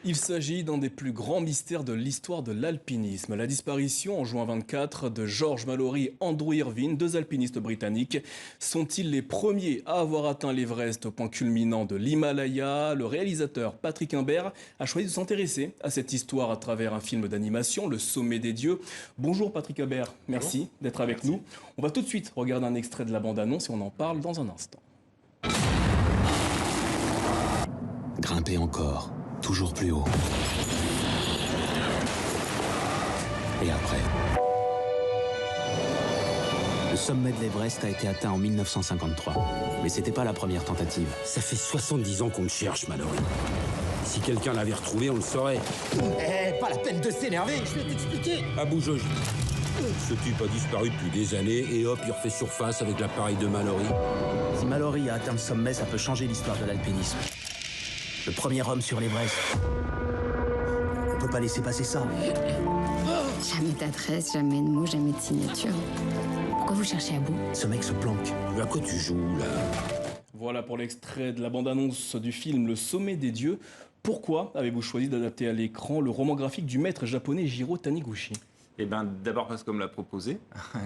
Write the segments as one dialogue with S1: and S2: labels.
S1: Il s'agit d'un des plus grands mystères de l'histoire de l'alpinisme. La disparition en juin 24 de George Mallory et Andrew Irvine, deux alpinistes britanniques. Sont-ils les premiers à avoir atteint l'Everest au point culminant de l'Himalaya? Le réalisateur Patrick Imbert a choisi de s'intéresser à cette histoire à travers un film d'animation, Le Sommet des Dieux. Bonjour Patrick Imbert, merci d'être avec nous. On va tout de suite regarder un extrait de la bande-annonce et on en parle dans un instant.
S2: Grimper encore, toujours plus haut. Et après? Le sommet de l'Everest a été atteint en 1953. Mais c'était pas la première tentative.
S3: Ça fait 70 ans qu'on le cherche, Mallory. Si quelqu'un l'avait retrouvé, on le saurait.
S4: Eh, pas la peine de s'énerver, je vais t'expliquer.
S3: Abou Joji. Ce type a disparu depuis des années et hop, il refait surface avec l'appareil de Mallory.
S2: Si Mallory a atteint le sommet, ça peut changer l'histoire de l'alpinisme. Le premier homme sur l'Everest. On peut pas laisser passer ça.
S5: Jamais d'adresse, jamais de mots, jamais de signature. Pourquoi vous cherchez à bout?
S2: Ce mec se planque.
S3: À quoi tu joues, là?
S1: Voilà pour l'extrait de la bande-annonce du film Le Sommet des Dieux. Pourquoi avez-vous choisi d'adapter à l'écran le roman graphique du maître japonais Jiro Taniguchi?
S6: Eh ben, d'abord parce qu'on me l'a proposé.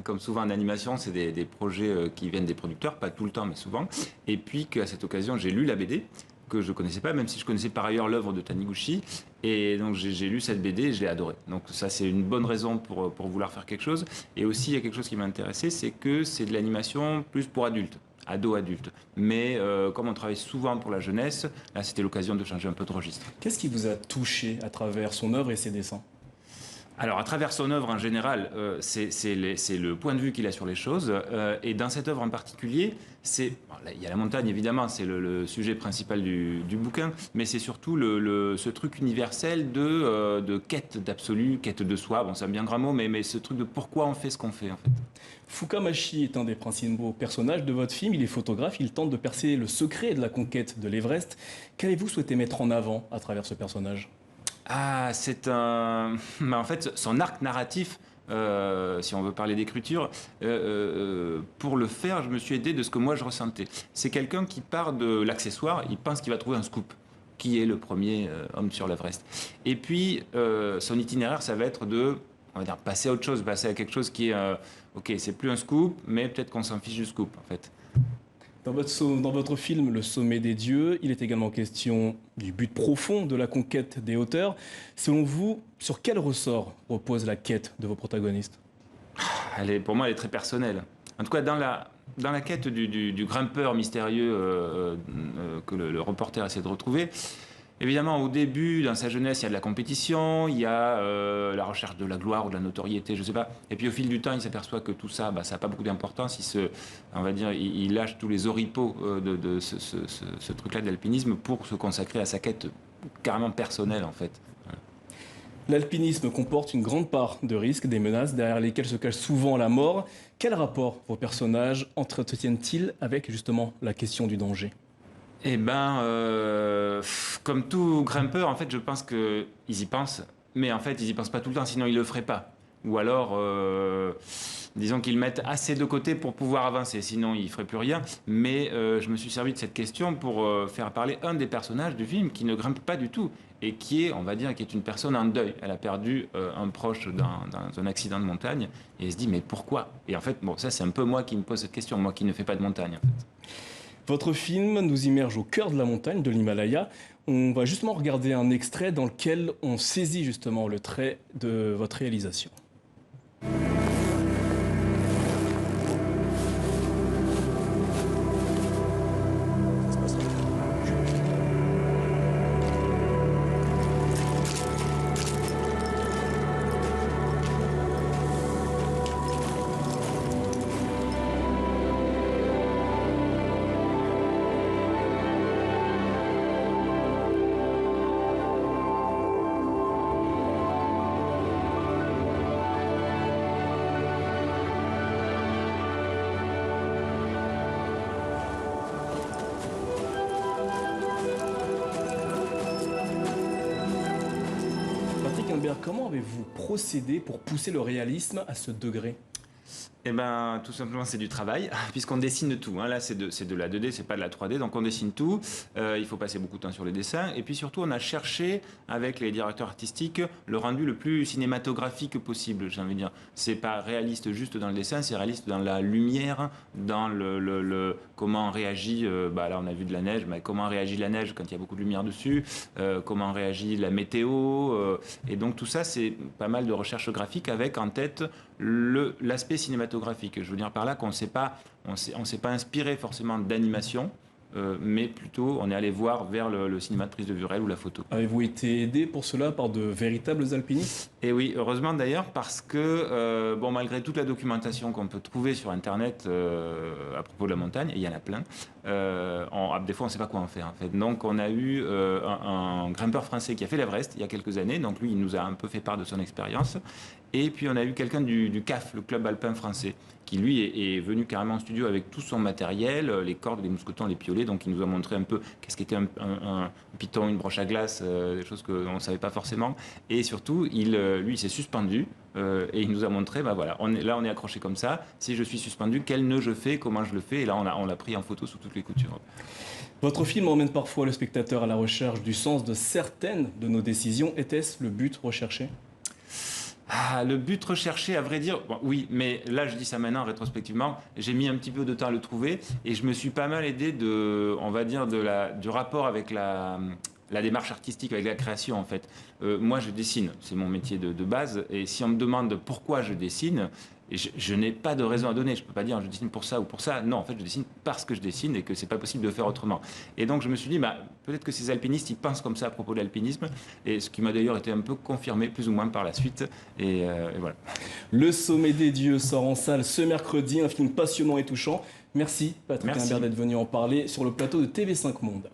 S6: Comme souvent en animation, c'est des projets qui viennent des producteurs, pas tout le temps, mais souvent. Et puis qu'à cette occasion, j'ai lu la BD, que je ne connaissais pas, même si je connaissais par ailleurs l'œuvre de Taniguchi. Et donc j'ai lu cette BD et je l'ai adorée. Donc ça, c'est une bonne raison pour vouloir faire quelque chose. Et aussi, il y a quelque chose qui m'a intéressé, c'est que c'est de l'animation plus pour adultes. Ado-adulte. Mais comme on travaille souvent pour la jeunesse, là c'était l'occasion de changer un peu de registre.
S1: Qu'est-ce qui vous a touché à travers son œuvre et ses dessins?
S6: Alors, à travers son œuvre en général, c'est le point de vue qu'il a sur les choses. Et dans cette œuvre en particulier, il y a la montagne, évidemment, c'est le sujet principal du bouquin, mais c'est surtout ce truc universel de quête d'absolu, quête de soi. Bon, c'est un bien grand mot, mais ce truc de pourquoi on fait ce qu'on fait, en fait.
S1: Fukamashi est un des principaux personnages de votre film. Il est photographe, il tente de percer le secret de la conquête de l'Everest. Qu'avez-vous souhaité mettre en avant à travers ce personnage?
S6: Ah, c'est un... En fait, son arc narratif, si on veut parler d'écriture, pour le faire, je me suis aidé de ce que moi je ressentais. C'est quelqu'un qui part de l'accessoire, il pense qu'il va trouver un scoop. Qui est le premier homme sur l'Everest? Et puis, son itinéraire, ça va être on va dire, passer à autre chose, passer à quelque chose qui est... ok, c'est plus un scoop, mais peut-être qu'on s'en fiche du scoop, en fait.
S1: Dans votre film Le Sommet des Dieux, il est également question du but profond de la conquête des hauteurs. Selon vous, sur quel ressort repose la quête de vos protagonistes?
S6: Pour moi, elle est très personnelle. En tout cas, dans la quête du grimpeur mystérieux que le reporter essaie de retrouver, évidemment, au début, dans sa jeunesse, il y a de la compétition, il y a la recherche de la gloire ou de la notoriété, je ne sais pas. Et puis au fil du temps, il s'aperçoit que tout ça, ça n'a pas beaucoup d'importance. On va dire, il lâche tous les oripeaux de ce truc-là d'alpinisme pour se consacrer à sa quête carrément personnelle, en fait.
S1: L'alpinisme comporte une grande part de risques, des menaces derrière lesquelles se cache souvent la mort. Quel rapport vos personnages entretiennent-ils avec justement la question du danger?
S6: Eh ben, comme tout grimpeur, en fait, je pense qu'ils y pensent, mais en fait, ils y pensent pas tout le temps, sinon ils le feraient pas. Ou alors, disons qu'ils mettent assez de côté pour pouvoir avancer, sinon ils feraient plus rien. Mais je me suis servi de cette question pour faire parler un des personnages du film qui ne grimpe pas du tout et qui est, on va dire, qui est une personne en deuil. Elle a perdu un proche dans un accident de montagne et elle se dit mais pourquoi? Et en fait, bon, ça c'est un peu moi qui me pose cette question, moi qui ne fais pas de montagne, en fait.
S1: Votre film nous immerge au cœur de la montagne de l'Himalaya. On va justement regarder un extrait dans lequel on saisit justement le trait de votre réalisation. Comment avez-vous procédé pour pousser le réalisme à ce degré?
S6: Eh ben, tout simplement, c'est du travail, puisqu'on dessine tout. Hein. Là, c'est de la 2D, c'est pas de la 3D, donc on dessine tout. Il faut passer beaucoup de temps sur les dessins. Et puis surtout, on a cherché, avec les directeurs artistiques, le rendu le plus cinématographique possible, j'ai envie de dire. C'est pas réaliste juste dans le dessin, c'est réaliste dans la lumière, dans comment réagit, là on a vu de la neige, mais comment réagit la neige quand il y a beaucoup de lumière dessus, comment réagit la météo. Et donc tout ça, c'est pas mal de recherche graphique avec en tête l'aspect cinématographique. Je veux dire par là qu'on s'est pas inspiré forcément d'animation, mais plutôt on est allé voir vers le cinéma de prise de vue réelle ou la photo.
S1: Avez-vous été aidé pour cela par de véritables alpinistes?
S6: Et oui, heureusement d'ailleurs, parce que malgré toute la documentation qu'on peut trouver sur Internet à propos de la montagne, et il y en a plein, des fois on ne sait pas quoi en faire en fait. Donc on a eu un grimpeur français qui a fait l'Everest il y a quelques années, donc lui il nous a un peu fait part de son expérience. Et puis on a eu quelqu'un du CAF, le club alpin français, qui lui est venu carrément en studio avec tout son matériel, les cordes, les mousquetons, les piolets. Donc il nous a montré un peu qu'est-ce qu'était un piton, une broche à glace, des choses qu'on ne savait pas forcément. Et surtout, lui, il s'est suspendu et il nous a montré, voilà, on est accroché comme ça. Si je suis suspendu, quel nœud je fais, comment je le fais. Et là, on l'a pris en photo sous toutes les coutures.
S1: Votre film emmène parfois le spectateur à la recherche du sens de certaines de nos décisions. Était-ce le but recherché ?
S6: Le but recherché, à vrai dire, oui, mais là je dis ça maintenant rétrospectivement, j'ai mis un petit peu de temps à le trouver et je me suis pas mal aidé du rapport avec la démarche artistique, avec la création en fait. Moi je dessine, c'est mon métier de base, et si on me demande pourquoi je dessine, je n'ai pas de raison à donner. Je ne peux pas dire je dessine pour ça ou pour ça. Non, en fait, je dessine parce que je dessine et que c'est pas possible de faire autrement. Et donc, je me suis dit, peut-être que ces alpinistes, ils pensent comme ça à propos de l'alpinisme. Et ce qui m'a d'ailleurs été un peu confirmé, plus ou moins par la suite. Et voilà.
S1: Le Sommet des Dieux sort en salle ce mercredi. Un film passionnant et touchant. Merci, Patrick Imbert, d'être venu en parler sur le plateau de TV5 Monde.